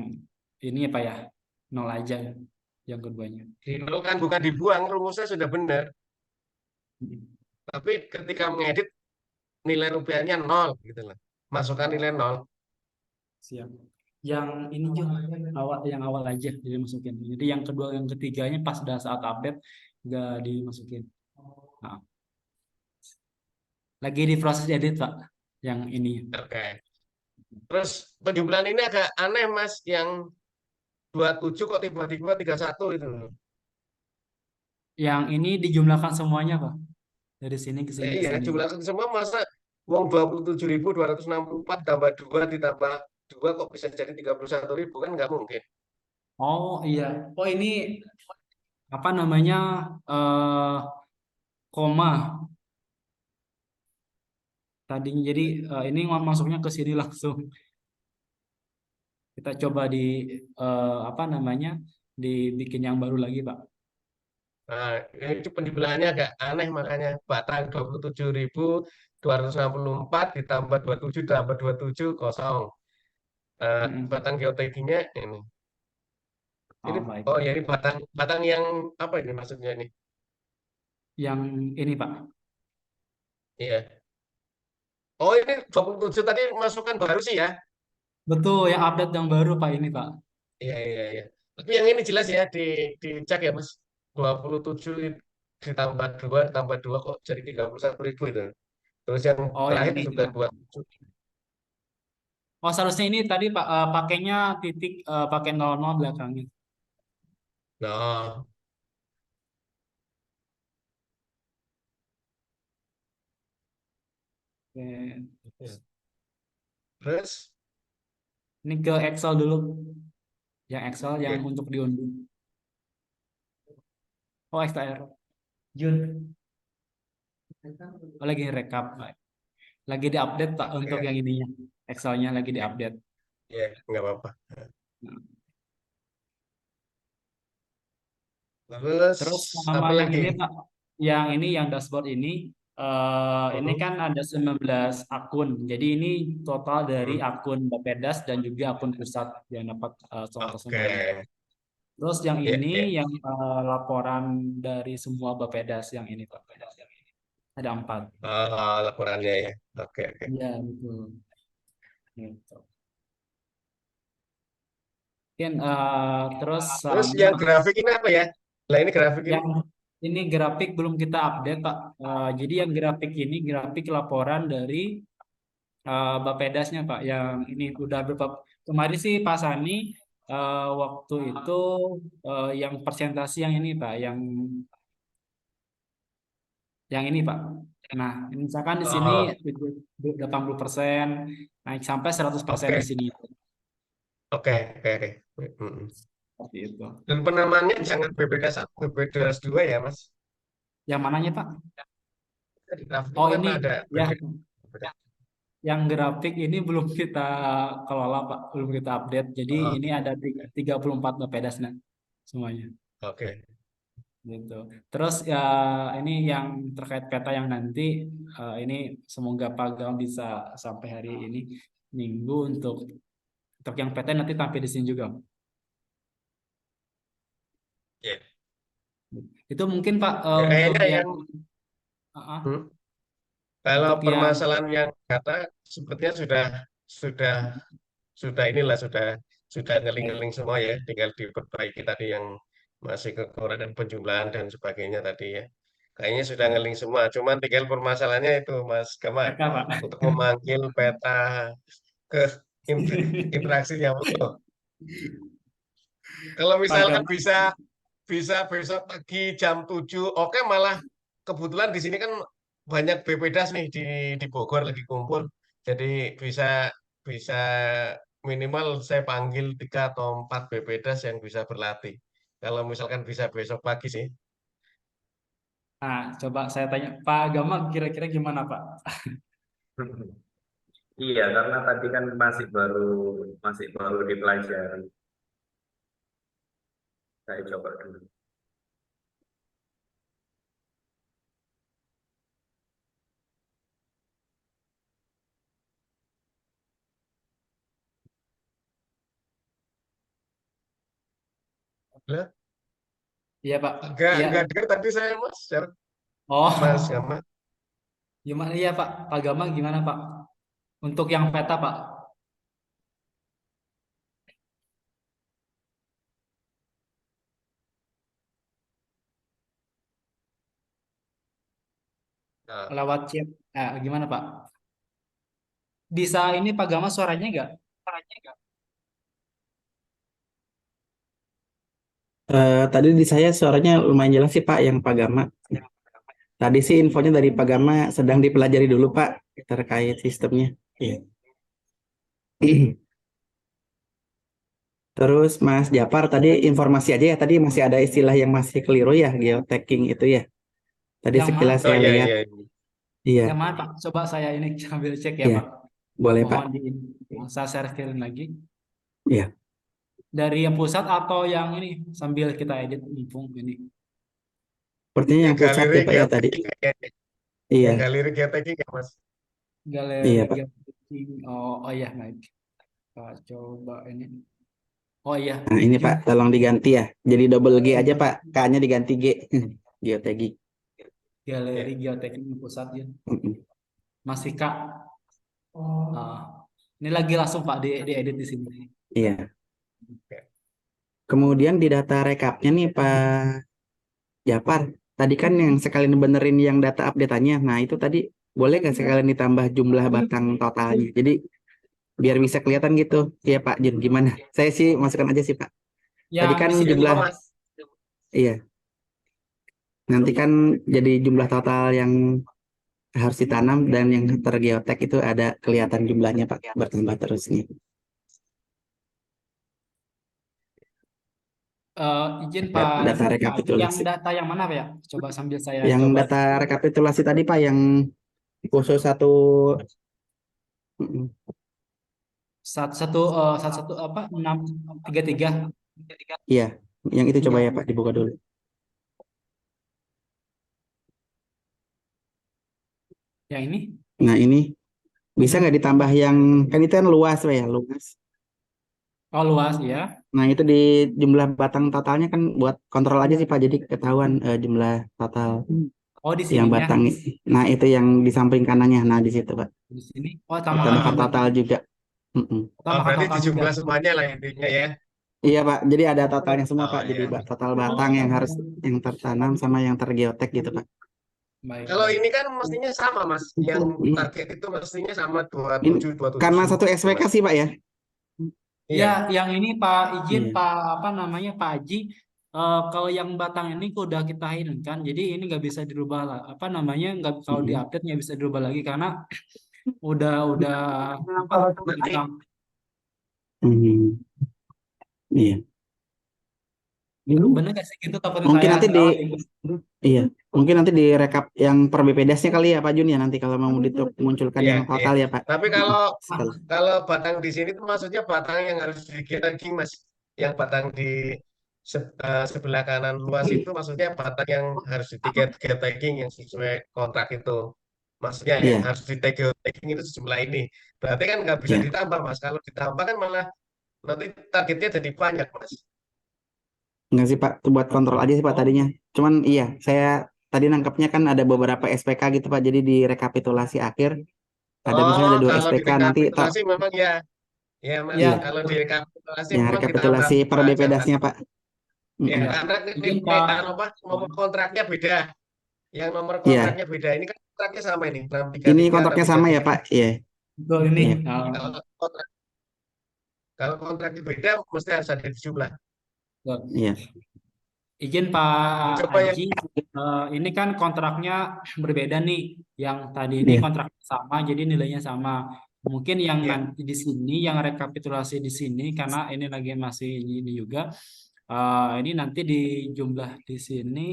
ini apa ya? Nol aja yang keduanya. Di nol kan bukan dibuang, rumusnya sudah benar. Tapi ketika mengedit nilai rupiahnya nol gitu loh. Masukkan nilai nol. Siap. Yang ini juga yang awal aja jadi masukin. Jadi yang kedua yang ketiganya pas udah saat update nggak dimasukin. Nah, lagi di proses edit Pak. Yang ini. Oke. Terus penjumlahan ini agak aneh Mas, yang 27 kok tiba-tiba 31 itu. Yang ini dijumlahkan semuanya Pak. Dari sini ke sini ke Iya, sini. jumlahkan semua masa uang 27.264 tambah 2 ditambah 2 kok bisa jadi 31.000 kan nggak mungkin. Oh iya. Oh ini apa namanya eh koma tadinya jadi ini masuknya ke sini langsung kita coba di apa namanya dibikin yang baru lagi Pak. Nah, itu penjumlahannya agak aneh makanya batang 27.264 ditambah 27 ditambah 27 kosong. Mm-mm. Batang geotekninya ini. Ini Oh baik. oh ya ini batang batang yang apa ini maksudnya ini? Yang ini Pak. Iya. Oh ini 27 tadi masukan baru sih ya. Betul yang update yang baru Pak ini Pak. Iya iya iya. Tapi yang ini jelas ya dicek ya Mas. 27 ditambah 2 ditambah 2 kok jadi 31.000 itu. Terus yang Oh yang terakhir ini juga ya. 27. Oh seharusnya ini tadi Pak pakainya titik pakai 00 belakangnya. Nah, Oke. terus Ini ke Excel dulu. Yang Excel yang oke. untuk diunduh. Oh XTR. Jun. Oh, lagi rekap Pak. Lagi diupdate Pak untuk yang ininya. Excelnya lagi diupdate. Ya, nggak apa-apa. Terus Terus sama apa yang lagi? ini Pak, yang ini yang dashboard ini Mhm. kan ada 19 akun. Jadi ini total dari Mhm. akun Bapedas dan juga akun pusat yang dapat soal Oke. tersebut. Terus yang Ya, ini ya. yang laporan dari semua Bapedas yang ini Pak. Ada 4. Oh, laporannya ya. Oke, oke. Iya betul. Gitu. Mungkin terus Terus sama yang grafik ini apa ya? Nah, ini grafik ini. yang ini grafik belum kita update Pak. Jadi yang grafik ini grafik laporan dari Bapedasnya Pak. Yang ini udah berapa kemarin sih Pak Sani waktu itu yang presentasi yang ini Pak, yang ini Pak. Nah, misalkan di sini Oh, 80% naik sampai 100% di oke. sini. Oke, oke, oke. Mhm. Seperti itu. Dan penamaannya jangan BPD 1, BPD 2 ya, Mas. Yang mananya Pak? Di grafik itu Oh kan ini ada ya, BPD. yang grafik ini belum kita kelola Pak, belum kita update. Jadi Oh, ini ada 34 Bapedasnya semuanya. oke. Gitu. Terus ya ini yang terkait peta yang nanti ini semoga Pak Gaung bisa sampai hari ini Minggu untuk yang peta nanti tampil di sini juga. Ya, Itu mungkin Pak ya untuk kayaknya yang yang ah, ah. hmm, kalau Untuk yang permasalahan yang data sepertinya sudah sudah inilah sudah baik. ngeling-ngeling semua ya, tinggal diperbaiki tadi yang masih kekurangan penjumlahan dan sebagainya tadi ya. Kayaknya sudah Ya, ngeling semua, cuman tinggal permasalahannya itu Mas Gama mereka Pak. untuk memanggil peta ke interaksinya. Loh, kalau Pak misalkan Gama. bisa bisa besok pagi jam 7, oke, malah kebetulan di sini kan banyak BPDAS nih di Bogor lagi kumpul. Jadi bisa bisa minimal saya panggil 3 atau 4 BPDAS yang bisa berlatih. Kalau misalkan bisa besok pagi sih. Nah, coba saya tanya Pak Gama kira-kira gimana Pak? Iya, karena tadi kan masih baru dipelajari. Saya coba dulu. Lah, Iya Pak. Iya. enggak dengar tadi saya Mas Oh, Gama. gimana iya Pak? Pak Gama gimana Pak? Untuk yang peta Pak. Nah, Lewat chat. Gimana Pak? Bisa ini Pak Gama suaranya nggak? Tadi di saya suaranya lumayan jelas sih Pak yang Pak Gama. Tadi sih infonya dari Pak Gama sedang dipelajari dulu Pak terkait sistemnya. Iya. Terus Mas Japar tadi informasi aja ya, tadi masih ada istilah yang masih keliru ya, geotagging itu ya. Tadi Yang mana? sekilas oh saya iya lihat, iya. iya, Yang mana Pak? Coba saya ini sambil cek ya iya, Pak. boleh Pak. Mohon di saya share screen lagi. Iya, Dari yang pusat atau yang ini sambil kita edit mumpung ini. sepertinya Yang yang pusat galeri ya Pak ya tadi. geotagging kayaknya. Yang Iya, galeri geotagging ya Mas. iya Galeri Pak. gaming. Oh iya baik. Pak coba ini. Oh iya. Nah ini Pak, Jun. tolong diganti ya. Jadi double G aja Pak, K-nya diganti G. Geotagging. Galeri Ya. geoteknik yang pusat ya. Mm-mm. Masih Kak. Ini lagi langsung Pak diedit di sini. Iya. Ya. Kemudian di data rekapnya nih Pak Japar, tadi kan yang sekalian benerin yang data update-nya. Nah itu tadi boleh nggak sekalian ditambah jumlah batang totalnya? Jadi biar bisa kelihatan gitu. Iya Pak Jun, gimana? Saya sih masukkan aja sih Pak. Tadi Yang kan di sini jumlah, Oh, Mas. iya. Nanti kan jadi jumlah total yang harus ditanam dan yang tergeotek itu ada kelihatan jumlahnya Pak, bertambah terus nih. izin Pak Data Jun, Pak, yang rekapitulasi. data yang mana Pak ya? Coba sambil saya Yang coba data rekapitulasi tadi Pak, yang khusus satu, mm, satu satu satu satu apa 633. iya, yang itu coba Iya. ya Pak dibuka dulu. Yang ini? Nah ini bisa nggak ditambah yang kan itu kan luas Pak ya, luas. Oh luas ya. Nah itu di jumlah batang totalnya kan buat kontrol aja sih Pak, jadi ketahuan jumlah total Oh di yang sininya. batang. Nah itu yang di samping kanannya, nah di situ Pak. Di sini. Oh Tambahkan tambahkan total juga. Mm-mm. Oh, tambahkan berarti total juga. dijumlah semuanya lah intinya ya. Iya Pak, jadi ada totalnya semua Oh Pak. Jadi ya. total batang yang harus yang tertanam sama yang tergeotek gitu Pak. Baik Kalau baik. ini kan mestinya sama Mas. Yang target itu mestinya sama Ini 27 karena 27 satu gitu SPK Mas. sih Pak ya. Ya, Iya. yang ini Pak izin Iya. Pak apa namanya Pak Haji. Kalau yang batang ini udah kita ini kan, jadi ini nggak bisa dirubah lah. Apa namanya nggak kalau Mm-mm. diupdate nggak bisa dirubah lagi karena udah apa Nanti kita Hmm. Iya. bener nggak sih gitu takutnya Mungkin saya nanti salah gitu. iya, mungkin nanti direkap yang per BPDAS-nya kali ya Pak Jun ya, nanti kalau mau dimunculkan iya, yang iya. total ya Pak. Tapi kalau Sekali. kalau batang di sini tuh maksudnya batang yang harus di Mas. Yang batang di sebelah kanan luas itu maksudnya batang yang harus di tagging yang sesuai kontrak itu. Maksudnya yang Iya, harus di tagging itu sejumlah ini. Berarti kan nggak bisa iya. ditambah Mas. Kalau ditambah kan malah nanti targetnya jadi banyak Mas. Enggak sih Pak, itu buat kontrol aja sih Pak Oh, tadinya. Cuman iya, saya tadi nangkepnya kan ada beberapa SPK gitu Pak. Jadi di rekapitulasi akhir ada misalnya Oh, ada dua kalau SPK nanti tak direkapitulasi memang ya, ya Mas. iya, ya, Kalau direkapitulasi yang memang ditambah rekapitulasi per Pak Jafar. BPDAS-nya Pak. Ya, Mm-mm. ya. karena Izin Pak. apa, nomor kontraknya beda. Yang nomor Iya, kontraknya beda. Ini kan kontraknya sama ini, ini 633 atau kontraknya sama ya 33. Pak. Iya, Betul ini. iya. Kalau kontrak, kalau kontraknya beda, mesti harus ada jumlah. Betul. Iya. Izin Pak Coba yang Haji, ini kan kontraknya berbeda nih. Yang tadi ini Iya. kontraknya sama, jadi nilainya sama. Mungkin yang ya, nanti di sini, yang rekapitulasi di sini, karena ini lagi masih ini juga. Ini nanti di jumlah di sini.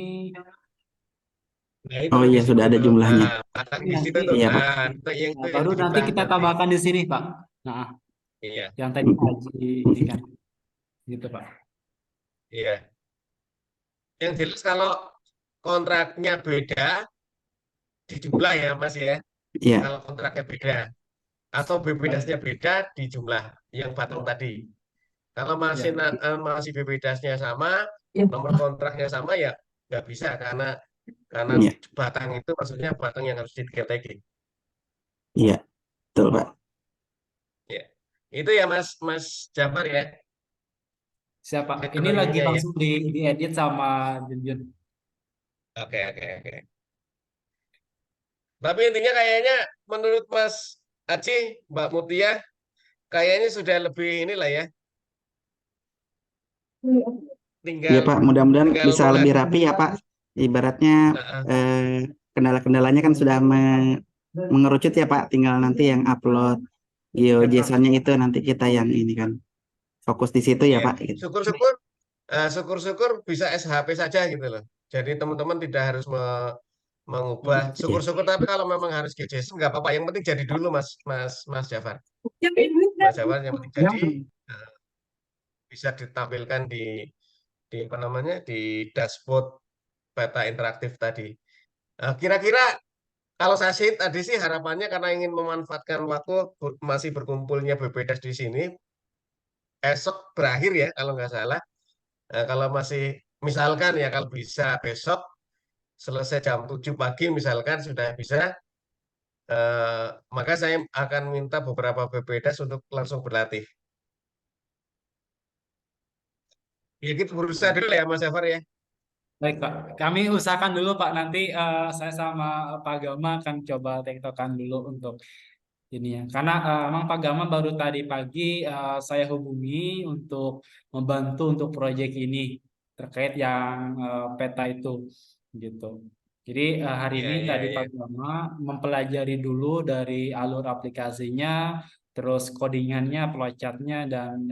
nah itu Oh di iya, situ sudah ada tuh. jumlahnya. Nah, patang Ini di situ nanti, tuh. Iya Pak. Nah, itu yang baru nanti dijumlahin kita nanti. tambahkan di sini, Pak. Nah, Iya, yang tadi Pak Haji ini kan, gitu Pak. iya. Yang jelas kalau kontraknya beda, di jumlah ya Mas ya. Iya. Kalau kontraknya beda. Atau BPDAS-nya beda di jumlah yang batang tadi. Kalau masih Ya, masih BPDAS-nya sama, Ya. nomor kontraknya sama ya nggak bisa karena Iya. batang itu maksudnya batang yang harus diketekin. Iya, betul Pak. Ya. Itu ya Mas Mas Jafar ya siapa? Ini lagi teknologinya ya. langsung diedit sama Junjun. Oke oke oke. Tapi intinya kayaknya menurut Mas Aci, Mbak Mutia, kayaknya sudah lebih inilah ya, Iya tinggal Pak, mudah-mudahan tinggal bisa lebih mengaduk. rapi ya Pak. Ibaratnya Nah, kendala-kendalanya kan sudah mengerucut ya Pak. Tinggal nanti yang upload GeoJSON-nya itu nanti kita yang ini kan fokus di situ ya ya Pak. Gitu. syukur-syukur syukur-syukur bisa SHP saja gitu loh. Jadi teman-teman tidak harus mengubah. Iya, Syukur-syukur tapi kalau memang harus GJS nggak apa-apa. Yang penting jadi dulu Mas Mas Mas Jafar. Mas Jafar yang penting jadi eh, bisa ditampilkan di apa namanya di dashboard peta interaktif tadi. Kira-kira kalau saya sih tadi sih harapannya karena ingin memanfaatkan waktu masih berkumpulnya BPDAS di sini esok berakhir ya kalau nggak salah. Kalau masih misalkan ya kalau bisa besok selesai jam 7 pagi misalkan sudah bisa, eh, maka saya akan minta beberapa BPDAS untuk langsung berlatih. Ya gitu berusaha dulu ya Mas Ever ya. Baik Pak, kami usahakan dulu Pak. Nanti saya sama Pak Gama akan coba tektokan dulu untuk ini ya. Karena emang Pak Gama baru tadi pagi saya hubungi untuk membantu untuk proyek ini terkait yang peta itu gitu. Jadi hari Iya ini iya tadi iya. Pak Gama mempelajari dulu dari alur aplikasinya, terus codingannya, flowchartnya dan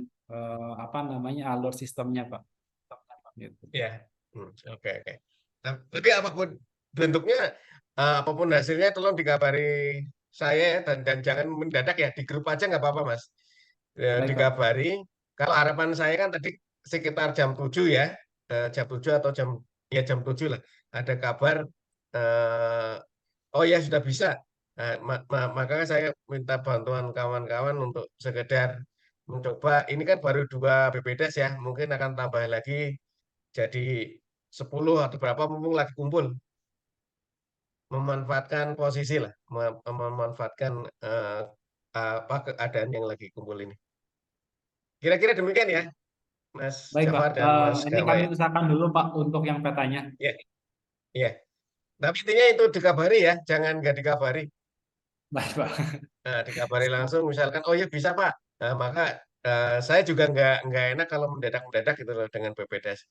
apa namanya alur sistemnya Pak. Gitu. Ya. Oke oke. Tapi apapun bentuknya, apapun hasilnya tolong dikabari saya ya, dan jangan mendadak ya di grup aja nggak apa-apa Mas. Baik Pak. Dikabari. Kalau harapan saya kan tadi sekitar jam 7 ya, jam 7 atau jam 7 lah. Ada kabar, eh, oh ya sudah bisa. Nah, maka saya minta bantuan kawan-kawan untuk sekedar mencoba. Ini kan baru 2 BPDAS ya, mungkin akan tambah lagi jadi 10 atau berapa mumpung lagi kumpul. Memanfaatkan posisi lah, memanfaatkan eh, apa keadaan yang lagi kumpul ini. Kira-kira demikian ya, Mas Baik Pak. Jafar dan Mas Ini Gama kami ya. usahakan dulu Pak untuk yang petanya. Ya, ya. Tapi intinya itu dikabari ya, jangan nggak dikabari. Baik Pak. Nah, dikabari langsung, misalkan, oh ya bisa Pak. Nah, maka saya juga nggak enak kalau mendadak-mendadak gitu loh dengan BPDAS.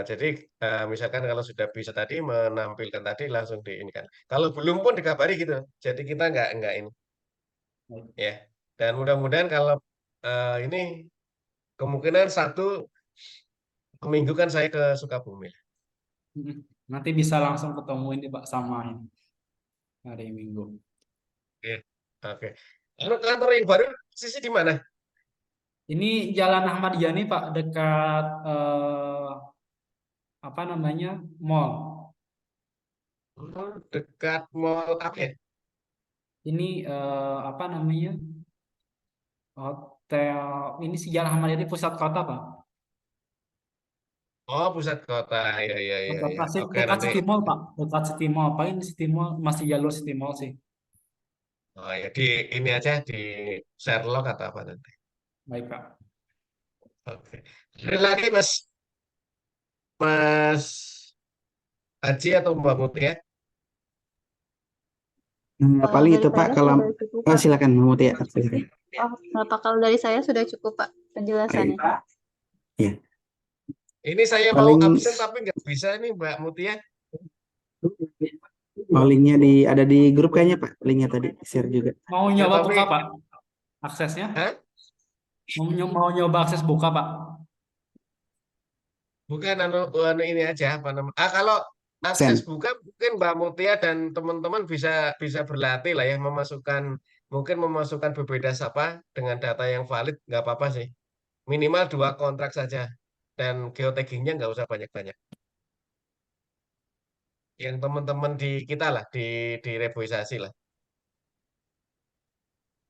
Jadi misalkan kalau sudah bisa tadi menampilkan tadi langsung di ini kan. Kalau belum pun dikabari gitu. Jadi kita nggak ini ya. Dan mudah-mudahan kalau ini kemungkinan satu minggu kan saya ke Sukabumi. Nanti bisa langsung ketemu ini Pak sama ini hari Minggu. Oke. Oke. Lalu kantor yang baru sisi di mana? Ini Jalan Ahmad Yani Pak dekat apa namanya mall. Oh, dekat mall apa ya? Ini apa namanya hotel. Ini si Jalan Ahmad Yani pusat kota Pak. Oh, pusat kota. Ya, ya, ya, Dekat ya. Tasik, Oke, dekat nanti. City Mall, Pak. Dekat City Mall. Paling City Mall masih jalur City Mall sih. Oh, ya, di ini aja di Sherlock atau apa nanti. Baik, Pak. Oke. Ada lagi Mas Aji atau Mbak Mutia? Paling Dari itu Pak saya kalau sudah cukup, oh Pak. silakan Mbak Mutia silakan. Oh, nggak apa, kalau dari saya sudah cukup, Pak, penjelasannya. Ya, Ini saya mau paling absen tapi nggak bisa nih Mbak Mutia. linknya ada di grup kayaknya Pak, linknya tadi share juga. Mau Ya, nyoba tapi buka, Pak? Aksesnya? Hah? Mau nyoba akses buka, Pak? Bukan anu ini aja apa nama? Kalau akses Send. buka mungkin Mbak Mutia dan teman-teman bisa bisa berlatih lah ya mungkin memasukkan BPDAS apa dengan data yang valid nggak apa-apa sih. Minimal 2 kontrak saja dan geotaggingnya nggak usah banyak-banyak. Yang teman-teman di kita lah di reboisasi lah.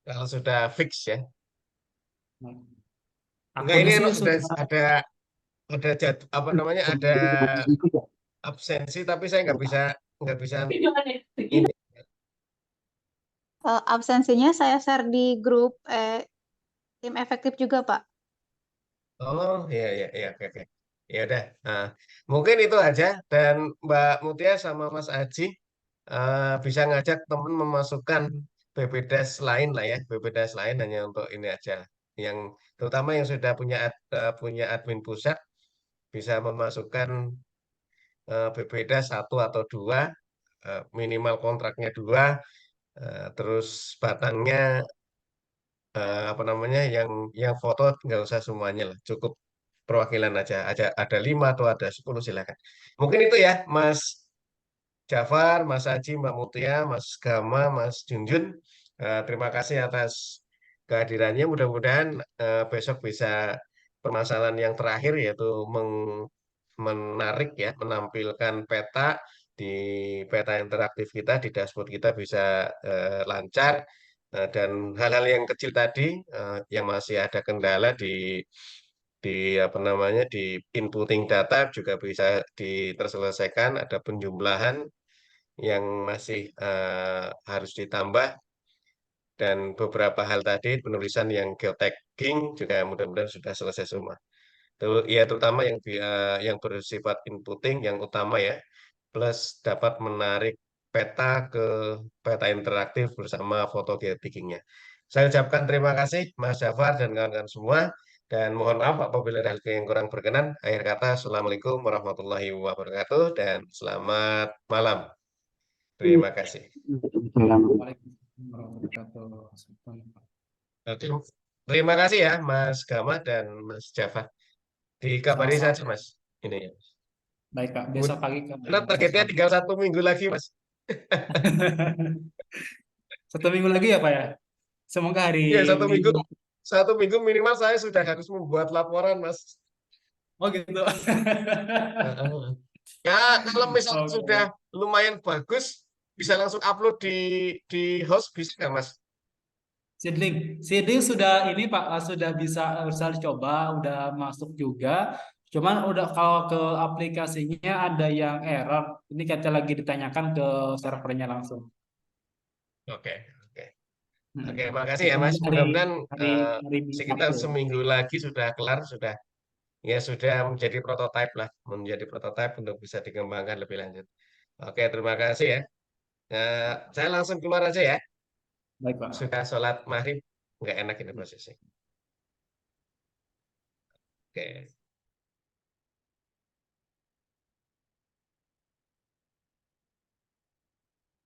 Kalau sudah fix ya. Enggak ini Akunnya sih emang sudah sudah. ada apa namanya ada absensi tapi saya nggak bisa ini. Absensinya saya share di grup tim efektif juga, Pak. Oh, iya, iya, iya, oke, oke. Ya udah. Nah, mungkin itu aja. Dan Mbak Mutia sama Mas Aji bisa ngajak teman memasukkan BPDAS lain lah ya. BPDAS lain hanya untuk ini aja. Yang terutama yang sudah punya admin pusat bisa memasukkan BPDAS 1 atau 2, minimal kontraknya 2, terus batangnya apa namanya yang foto nggak usah semuanya lah, cukup perwakilan aja. Ada 5 atau ada 10 silakan. Mungkin itu ya, Mas Jafar, Mas Aji, Mbak Mutia, Mas Gama, Mas Junjun. Terima kasih atas kehadirannya. Mudah-mudahan besok bisa permasalahan yang terakhir yaitu menarik ya, menampilkan peta di peta interaktif kita di dashboard kita bisa lancar. Dan hal-hal yang kecil tadi yang masih ada kendala di apa namanya di inputting data juga bisa terselesaikan. Ada penjumlahan yang masih harus ditambah dan beberapa hal tadi penulisan yang geotagging juga mudah-mudahan sudah selesai semua. Ya terutama yang bersifat inputting yang utama ya, plus dapat menarik peta ke peta interaktif bersama foto geotaggingnya. Saya ucapkan terima kasih Mas Jafar dan kawan-kawan semua, dan mohon maaf apabila ada hal yang kurang berkenan. Akhir kata, Assalamualaikum warahmatullahi wabarakatuh dan selamat malam. Terima kasih. Waalaikumsalam warahmatullahi wabarakatuh. Oke. Terima kasih ya Mas Gama dan Mas Jafar. Dikabari Sama-sama. saja Mas. Ini ya. Baik, Pak. Besok pagi Karena kami targetnya sambung. tinggal 1 minggu lagi, Mas. 1 minggu lagi ya, Pak ya? Semoga hari Iya, satu minggu. Minggu. 1 minggu minimal saya sudah harus membuat laporan, Mas. Oh gitu. Heeh. Ya, kalau misalnya sudah Oke. lumayan bagus, bisa langsung upload di host, bisa nggak, Mas? Seedling sudah ini Pak, bisa dicoba, udah masuk juga. Cuman udah kalau ke aplikasinya ada yang error. Ini kita lagi ditanyakan ke servernya langsung. Oke, oke. Oke, Hmm. makasih ya, Ketemu Mas. hari Mudah-mudahan hari hari sekitar Sabtu. seminggu lagi sudah kelar, sudah menjadi prototipe lah, menjadi prototipe untuk bisa dikembangkan lebih lanjut. Oke, terima kasih ya. Saya langsung keluar aja ya. Baik Pak. Sudah sholat maghrib, nggak enak ini posisi. Oke.